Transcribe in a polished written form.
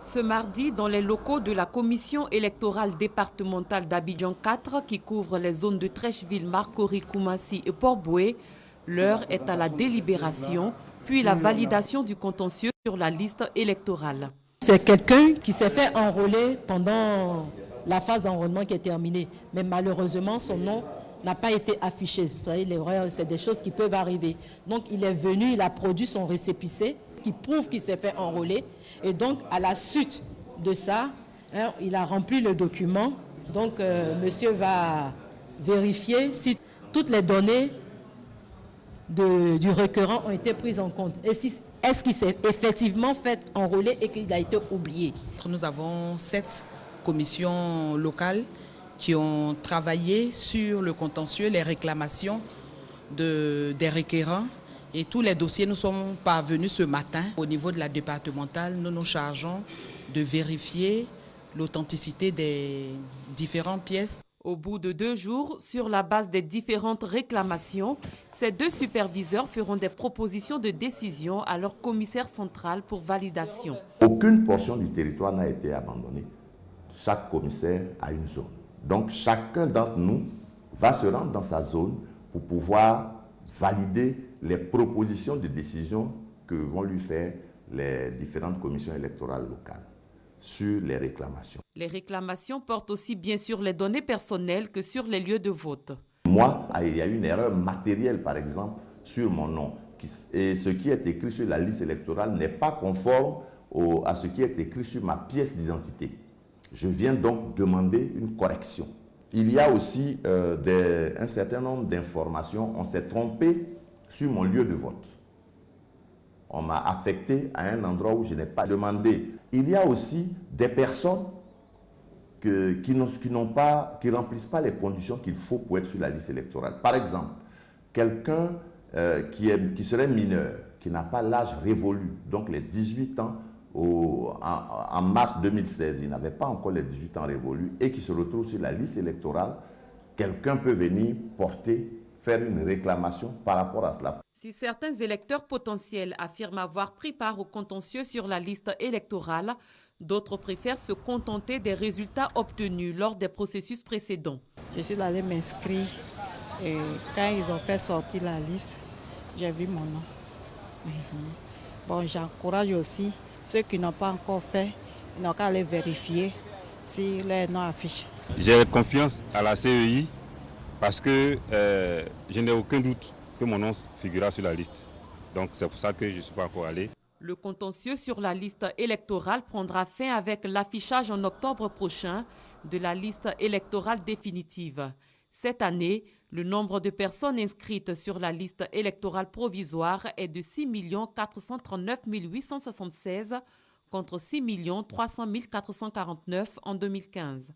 Ce mardi, dans les locaux de la commission électorale départementale d'Abidjan 4, qui couvre les zones de Treichville, Marcory, Koumassi et Port-Boué, l'heure est à la délibération, puis la validation du contentieux sur la liste électorale. C'est quelqu'un qui s'est fait enrôler pendant la phase d'enrôlement qui est terminée, mais malheureusement son nom n'a pas été affiché. Vous savez, l'erreur, c'est des choses qui peuvent arriver. Donc il est venu, il a produit son récépissé qui prouve qu'il s'est fait enrôler. Et donc à la suite de ça, il a rempli le document. Donc monsieur va vérifier si toutes les données du requérant ont été prises en compte. Et si, est-ce qu'il s'est effectivement fait enrôler et qu'il a été oublié? Nous avons 7 commissions locales qui ont travaillé sur le contentieux, les réclamations des requérants. Et tous les dossiers nous sont parvenus ce matin. Au niveau de la départementale, nous nous chargeons de vérifier l'authenticité des différentes pièces. Au bout de 2 jours, sur la base des différentes réclamations, ces 2 superviseurs feront des propositions de décision à leur commissaire central pour validation. Aucune portion du territoire n'a été abandonnée. Chaque commissaire a une zone. Donc chacun d'entre nous va se rendre dans sa zone pour pouvoir valider les propositions de décision que vont lui faire les différentes commissions électorales locales sur les réclamations. Les réclamations portent aussi bien sur les données personnelles que sur les lieux de vote. Moi, il y a une erreur matérielle, par exemple, sur mon nom. Et ce qui est écrit sur la liste électorale n'est pas conforme à ce qui est écrit sur ma pièce d'identité. Je viens donc demander une correction. Il y a aussi un certain nombre d'informations. On s'est trompé sur mon lieu de vote. On m'a affecté à un endroit où je n'ai pas demandé. Il y a aussi des personnes qui ne remplissent pas les conditions qu'il faut pour être sur la liste électorale. Par exemple, quelqu'un qui serait mineur, qui n'a pas l'âge révolu, donc les 18 ans, en mars 2016, il n'avait pas encore les 18 ans révolus et qui se retrouve sur la liste électorale, quelqu'un peut venir faire une réclamation par rapport à cela. Si certains électeurs potentiels affirment avoir pris part au contentieux sur la liste électorale, d'autres préfèrent se contenter des résultats obtenus lors des processus précédents. Je suis allée m'inscrire et quand ils ont fait sortir la liste, j'ai vu mon nom. Bon, j'encourage aussi ceux qui n'ont pas encore fait, ils n'ont qu'à aller vérifier si les noms affichent. J'ai confiance à la CEI parce que je n'ai aucun doute que mon nom figurera sur la liste. Donc c'est pour ça que je ne suis pas encore allé. Le contentieux sur la liste électorale prendra fin avec l'affichage en octobre prochain de la liste électorale définitive. Cette année, le nombre de personnes inscrites sur la liste électorale provisoire est de 6 439 876 contre 6 300 449 en 2015.